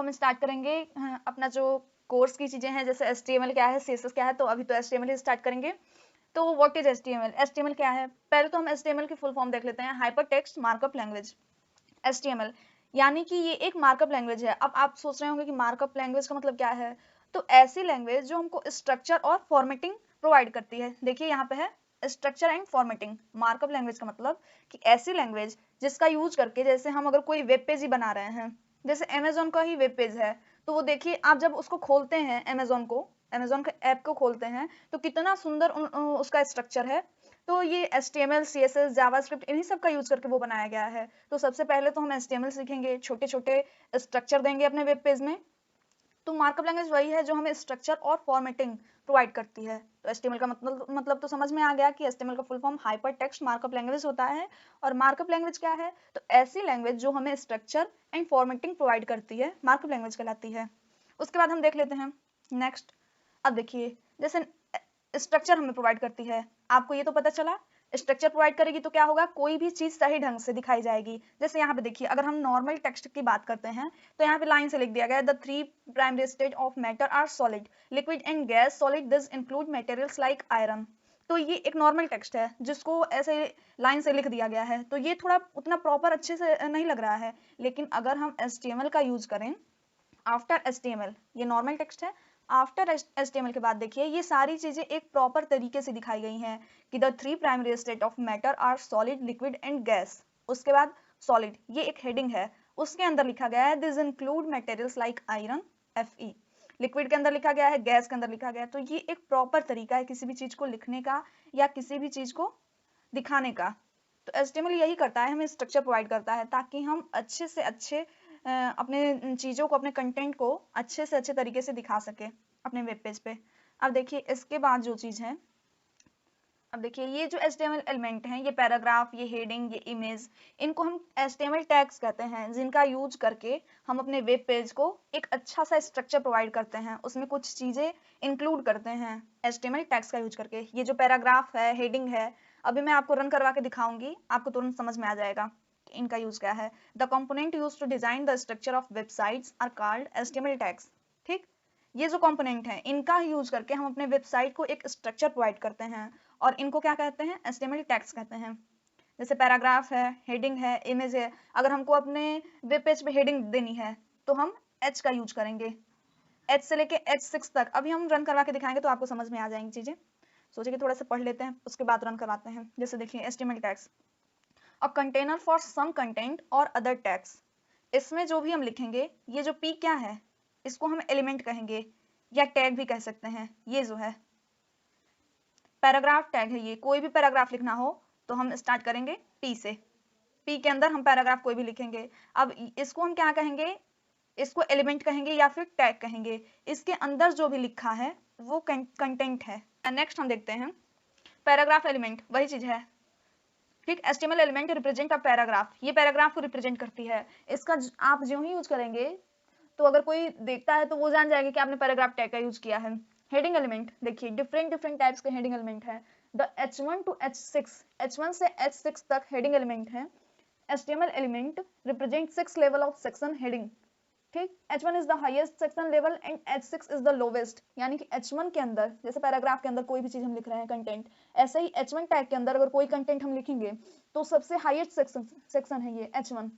हम स्टार्ट करेंगे अपना जो कोर्स की चीजें हैं, जैसे HTML क्या है, CSS क्या है। तो अभी तो HTML ही स्टार्ट करेंगे। तो व्हाट इज HTML? HTML क्या है? पहले तो हम HTML की फुल फॉर्म देख लेते हैं, hyper text markup language. HTML यानी कि ये एक मार्कअप लैंग्वेज है। अब आप सोच रहे होंगे कि मार्कअप लैंग्वेज का मतलब क्या है। तो ऐसी लैंग्वेज जो हमको स्ट्रक्चर और फॉर्मेटिंग प्रोवाइड करती है। देखिए यहाँ पे है structure and formatting. Markup language का मतलब कि ऐसी लैंग्वेज जिसका यूज करके, जैसे हम अगर कोई वेब पेज ही बना रहे हैं, जैसे अमेजोन का ही वेब पेज है, तो वो देखिए आप जब उसको खोलते हैं, अमेजोन के ऐप को खोलते हैं, तो कितना सुंदर उसका स्ट्रक्चर है। तो ये HTML, CSS, जावास्क्रिप्ट इन्हीं सब का यूज करके वो बनाया गया है। तो सबसे पहले तो हम HTML सीखेंगे, छोटे छोटे स्ट्रक्चर देंगे अपने वेब पेज में। तो मार्कअप लैंग्वेज वही है जो हमें स्ट्रक्चर और फॉर्मेटिंग प्रोवाइड करती है। तो HTML का मतलब तो समझ में आ गया कि HTML का full form hyper text markup language होता है। और मार्कअप लैंग्वेज क्या है? तो ऐसी लैंग्वेज जो हमें स्ट्रक्चर एंड फॉर्मेटिंग प्रोवाइड करती है, मार्कअप लैंग्वेज कहलाती है। उसके बाद हम देख लेते हैं नेक्स्ट। अब देखिए, जैसे स्ट्रक्चर हमें प्रोवाइड करती है, आपको ये तो पता चला। स्ट्रक्चर प्रोवाइड करेगी तो क्या होगा, कोई भी चीज सही ढंग से दिखाई जाएगी। जैसे यहाँ पे देखिए, अगर हम नॉर्मल टेक्स्ट की बात करते हैं, तो यहाँ पे लाइन से लिख दिया गया है, the 3 primary state of matter are solid, liquid and gas solid, this include materials like iron. तो ये एक नॉर्मल टेक्स्ट है जिसको ऐसे लाइन से लिख दिया गया है, तो ये थोड़ा उतना प्रॉपर अच्छे से नहीं लग रहा है। लेकिन अगर हम HTML का यूज करें आफ्टर HTML, ये नॉर्मल टेक्स्ट है, आफ्टर HTML के बाद देखिए ये सारी चीजें एक प्रॉपर तरीके से दिखाई गई हैं कि the 3 primary state of matter are solid, liquid and gas. उसके बाद सॉलिड, ये एक हेडिंग है, उसके अंदर लिखा गया है this include materials like iron, Fe। Liquid के अंदर लिखा गया है, गैस के अंदर लिखा गया है। तो ये एक प्रॉपर तरीका है किसी भी चीज को लिखने का या किसी भी चीज को दिखाने का। तो HTML यही करता है, हमें स्ट्रक्चर प्रोवाइड करता है ताकि हम अच्छे से अच्छे अपने चीजों को, अपने कंटेंट को अच्छे से अच्छे तरीके से दिखा सके अपने वेब पेज पे। अब देखिए इसके बाद जो चीज है, अब देखिए ये जो HTML एलिमेंट हैं, ये पैराग्राफ, ये हेडिंग, ये इमेज, इनको हम HTML टैग्स कहते हैं, जिनका यूज करके हम अपने वेब पेज को एक अच्छा सा स्ट्रक्चर प्रोवाइड करते हैं, उसमें कुछ चीजें इंक्लूड करते हैं HTML टैग्स का यूज करके। ये जो पैराग्राफ है, हेडिंग है, अभी मैं आपको रन करवा के दिखाऊंगी, आपको तुरंत समझ में आ जाएगा कि इनका यूज क्या है। The component use to design the structure of websites are called HTML tags. ठीक, ये जो कंपोनेंट है इनका यूज करके हम अपने वेबसाइट को एक स्ट्रक्चर प्रोवाइड करते हैं, और इनको क्या कहते हैं? HTML टैग्स कहते हैं। जैसे पैराग्राफ है, हेडिंग है, इमेज है, अगर हमको अपने वेब पेज पे हेडिंग देनी है तो हम H का यूज करेंगे, H से लेके H6 तक। अभी हम रन करवा के दिखाएंगे तो आपको समझ में आ जाएंगी चीजें। सोचिए कि थोड़ा सा पढ़ लेते हैं, उसके बाद रन करवाते हैं। जैसे देखिए HTML tags, a container for some content और अदर टैग्स। इसमें जो भी हम लिखेंगे, ये जो P क्या है, इसको हम एलिमेंट कहेंगे या टैग भी कह सकते हैं। ये जो है पैराग्राफ टैग है, ये कोई भी पैराग्राफ लिखना हो तो हम स्टार्ट करेंगे P से, P के अंदर हम पैराग्राफ कोई भी लिखेंगे। अब इसको हम क्या कहेंगे? इसको एलिमेंट कहेंगे या फिर टैग कहेंगे। इसके अंदर जो भी लिखा है वो कंटेंट है। नेक्स्ट हम देखते हैं पैराग्राफ एलिमेंट, वही चीज है। ठीक, HTML element represent a paragraph, ये पैराग्राफ को रिप्रेजेंट करती है। इसका आप जो ही यूज करेंगे तो अगर कोई देखता है तो वो जान जाएगा कि आपने पैराग्राफ टैग का यूज किया है। हेडिंग एलिमेंट, देखिए डिफरेंट डिफरेंट टाइप्स के हेडिंग एलिमेंट है। The H1 to H6, H1 से H6 तक हेडिंग एलिमेंट है। HTML element represent 6 level of section heading. ठीक, H1 is the highest section level and H6 is the lowest. यानी कि H1 के अंदर, जैसे पैराग्राफ के अंदर कोई भी चीज हम लिख रहे हैं कंटेंट, ऐसे ही H1 टैग के अंदर अगर कोई कंटेंट हम लिखेंगे तो सबसे हाईएस्ट सेक्शन है ये H1।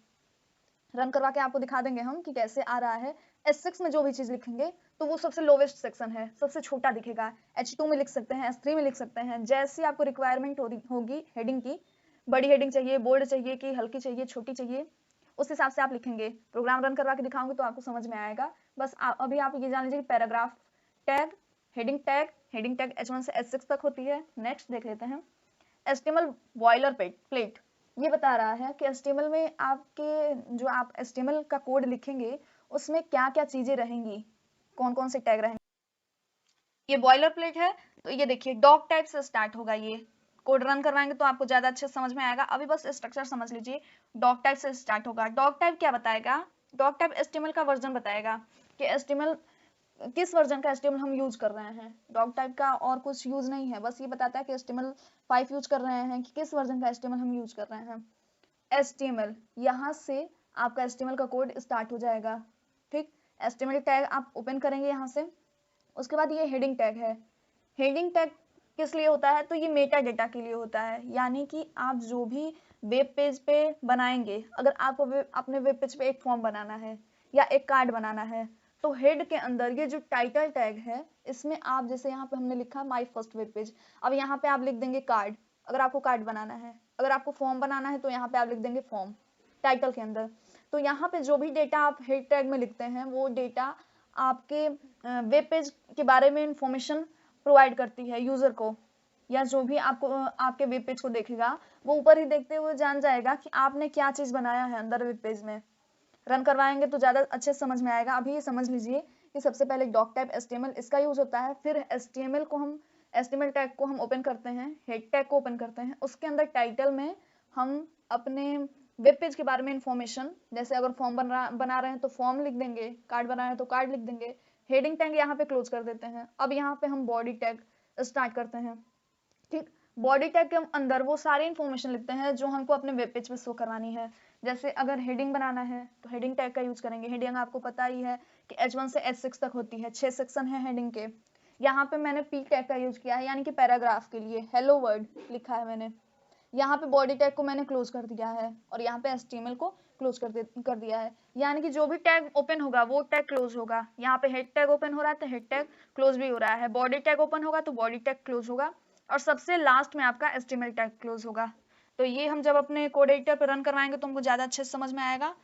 रन करवा के आपको दिखा देंगे हम कि कैसे आ रहा है। H6 में जो भी चीज लिखेंगे तो वो सबसे लोवेस्ट सेक्शन है, सबसे छोटा दिखेगा। H2 में लिख सकते हैं, H3 में लिख सकते हैं, जैसी आपको रिक्वायरमेंट होगी हेडिंग की। बड़ी हेडिंग चाहिए, बोल्ड चाहिए कि हल्की चाहिए, छोटी चाहिए, उस हिसाब से आप लिखेंगे। प्रोग्राम रन करवा के दिखाऊंगे तो आपको समझ में आएगा। बस अभी आप ये जान लीजिए कि paragraph tag, heading tag H1 से H6 तक होती है। नेक्स्ट देख लेते हैं HTML बॉयलर प्लेट। ये बता रहा है कि HTML में आपके जो आप HTML का कोड लिखेंगे उसमें क्या क्या चीजें रहेंगी, कौन कौन से टैग रहेंगे। ये बॉयलर प्लेट है, तो ये देखिए डॉक टाइप से स्टार्ट होगा। ये कोड रन करवाएंगे तो आपको ज्यादा अच्छे समझ में आएगा। अभी बस स्ट्रक्चर समझ लीजिए। डॉक टाइप से स्टार्ट होगा। डॉक टाइप क्या बताएगा? डॉक टाइप HTML का वर्जन बताएगा कि HTML किस वर्जन का HTML हम यूज कर रहे हैं। डॉग टाइप का और कुछ यूज नहीं है, बस ये बताता है कि HTML 5 यूज कर रहे हैं कि किस वर्जन का HTML हम यूज कर रहे हैं। HTML, यहाँ से आपका HTML का कोड स्टार्ट हो जाएगा। ठीक, HTML टैग आप ओपन करेंगे यहाँ से। उसके बाद ये हेडिंग टैग है। हेडिंग टैग किस लिए होता है? तो ये मेटा डेटा के लिए होता है, यानी कि आप जो भी वेब पेज पे बनाएंगे, अगर आपको अपने वेब पेज पे एक फॉर्म बनाना है या एक कार्ड बनाना है, तो हेड के अंदर ये जो टाइटल टैग है, इसमें आप जैसे यहाँ पे हमने लिखा माय फर्स्ट वेब पेज, अब यहाँ पे आप लिख देंगे कार्ड, अगर आपको कार्ड बनाना है। अगर आपको फॉर्म बनाना है तो यहाँ पे आप लिख देंगे फॉर्म टाइटल के अंदर। तो यहाँ पे जो भी डेटा आप हेड टैग में लिखते हैं, वो डेटा आपके वेब पेज के बारे में इंफॉर्मेशन प्रोवाइड करती है यूजर को, या जो भी आपको आपके वेब पेज को देखेगा, वो ऊपर ही देखते हुए जान जाएगा कि आपने क्या चीज बनाया है अंदर वेब पेज में। रन करवाएंगे तो ज्यादा अच्छे समझ में आएगा। अभी ये समझ लीजिए कि सबसे पहले डॉक टाइप HTML इसका यूज होता है, फिर HTML टैग को हम ओपन करते हैं, हेड टैग को ओपन करते हैं, उसके अंदर टाइटल में हम अपने वेब पेज के बारे में इंफॉर्मेशन, जैसे अगर फॉर्म बना रहे हैं तो फॉर्म लिख देंगे, कार्ड बना रहे हैं तो कार्ड लिख देंगे, हेडिंग टैग यहाँ पे क्लोज कर देते हैं। अब यहाँ पे हम बॉडी टैग स्टार्ट करते हैं। ठीक, बॉडी टैग के अंदर वो सारी इंफॉर्मेशन लिखते हैं जो हमको अपने वेब पेज पे शो करवानी है। जैसे अगर हेडिंग बनाना है तो हेडिंग टैग का यूज करेंगे। हेडिंग आपको पता ही है कि H1 से H6 तक होती है, 6 सेक्शन है हेडिंग के। यहाँ पे मैंने P टैग का यूज किया है, यानी कि पैराग्राफ के लिए हेलो वर्ड लिखा है मैंने। यहाँ पे बॉडी टैग को मैंने क्लोज कर दिया है और यहाँ पे HTML को क्लोज कर दिया है, यानी कि जो भी टैग ओपन होगा वो टैग क्लोज होगा। यहाँ पे हेड टैग ओपन हो रहा है तो हेड टैग क्लोज भी हो रहा है, बॉडी टैग ओपन होगा तो बॉडी टैग क्लोज होगा, और सबसे लास्ट में आपका HTML टैग क्लोज होगा। तो ये हम जब अपने कोड एडिटर पर रन करवाएंगे तो हमको ज्यादा अच्छे से समझ में आएगा।